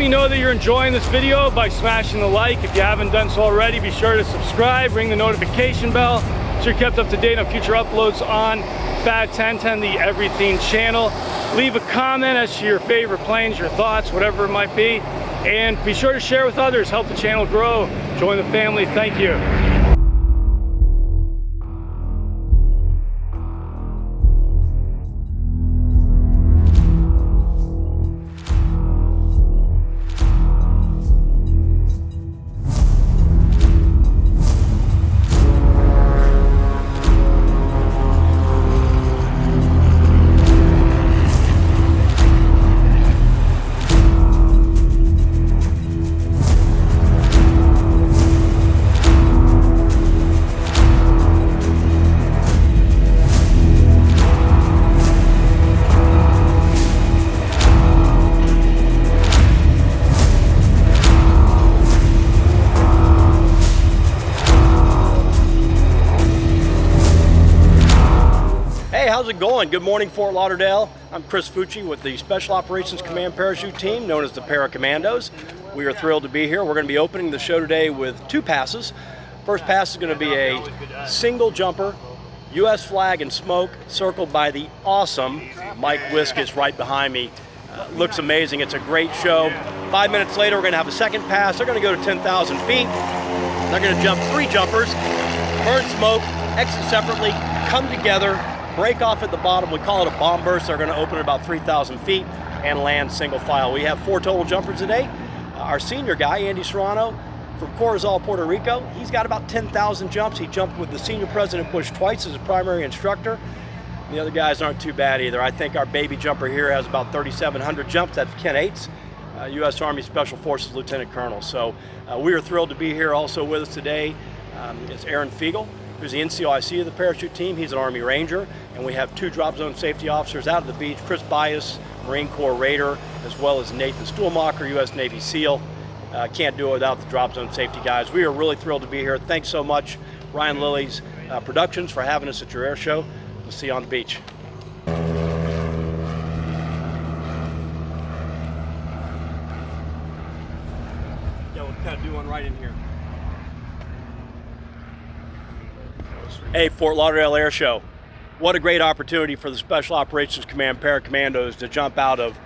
me know that you're enjoying this video by smashing the like. If you haven't done so already, be sure to subscribe, ring the notification bell so you're kept up to date on future uploads on Fat 1010, the Everything channel. Leave a comment as to your favorite planes, your thoughts, whatever it might be. And be sure to share with others, help the channel grow. Join the family. Thank you. How's it going? Good morning, Fort Lauderdale. I'm Chris Fucci with the Special Operations Command Parachute Team, known as the Para-Commandos. We are thrilled to be here. We're going to be opening the show today with two passes. First pass is going to be a single jumper, U.S. flag and smoke, circled by the awesome Mike Wiskus right behind me. Looks amazing. It's a great show. 5 minutes later, we're going to have a second pass. They're going to go to 10,000 feet. They're going to jump three jumpers, burn smoke, exit separately, come together, break off at the bottom. We call it a bomb burst. They're going to open at about 3,000 feet and land single file. We have 4 total jumpers today. Our senior guy, Andy Serrano, from Rehearsal, Puerto Rico, he's got about 10,000 jumps. He jumped with the senior President Bush twice as a primary instructor. The other guys aren't too bad either. I think our baby jumper here has about 3,700 jumps. That's Ken Aites, U.S. Army Special Forces Lieutenant Colonel. So we are thrilled to be here. Also with us today is Aaron Fiegel, who's the NCOIC of the parachute team. He's an Army Ranger, and we have 2 drop zone safety officers out of the beach, Chris Bias, Marine Corps Raider, as well as Nathan Stuhlmacher, U.S. Navy SEAL. Can't do it without the drop zone safety guys. We are really thrilled to be here. Thanks so much, Ryan Lilly's Productions, for having us at your air show. We'll see you on the beach. Yeah, we'll kind of do one right in here. Hey, Fort Lauderdale Air Show. What a great opportunity for the Special Operations Command Para-Commandos to jump out of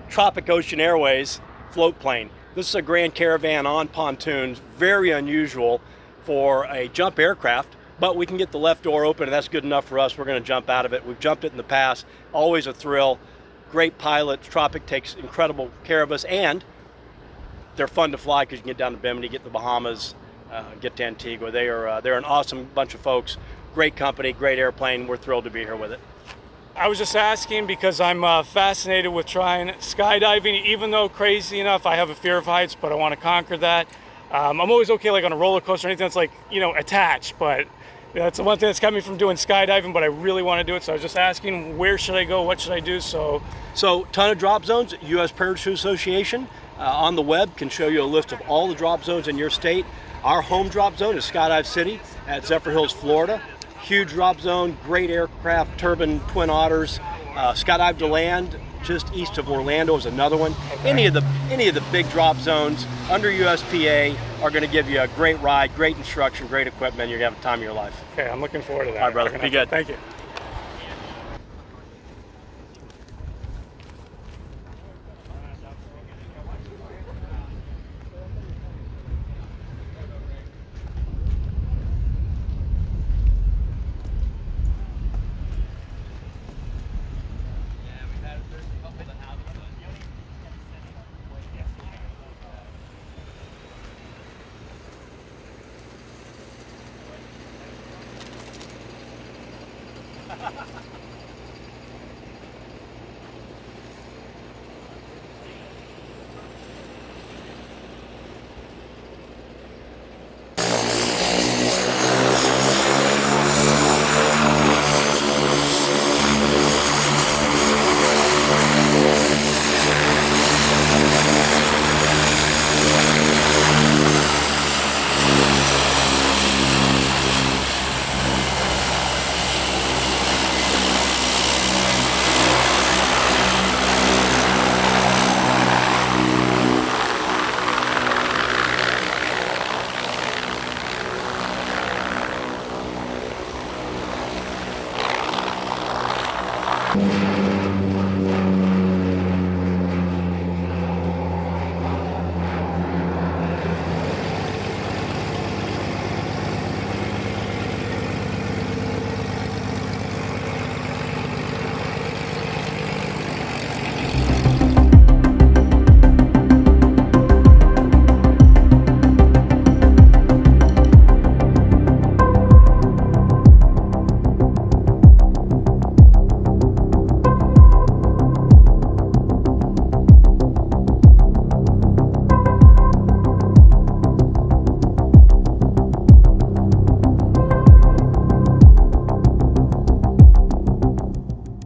Tropic Ocean Airways float plane. This is a Grand Caravan on pontoons, very unusual for a jump aircraft, but we can get the left door open and that's good enough for us. We're going to jump out of it. We've jumped it in the past, always a thrill. Great pilots. Tropic takes incredible care of us, and they're fun to fly because you can get down to Bimini, get to the Bahamas, get to Antigua. They're an awesome bunch of folks. Great company, great airplane. We're thrilled to be here with it. I was just asking because I'm fascinated with trying skydiving. Even though, crazy enough, I have a fear of heights, but I want to conquer that. I'm always okay like on a roller coaster or anything that's like, you know, attached, but that's the one thing that's kept me from doing skydiving, but I really want to do it. So I was just asking, where should I go? What should I do? So ton of drop zones. U.S. Parachute Association on the web can show you a list of all the drop zones in your state. Our home drop zone is Skydive City at Zephyr Hills, Florida. Huge drop zone, great aircraft, turbine, Twin Otters. Skydive to Land just east of Orlando is another one. Okay. Any of the big drop zones under USPA are going to give you a great ride, great instruction, great equipment. You're going to have the time of your life. Okay, I'm looking forward to that. All right, brother. Be good. Thank you. Ha ha ha.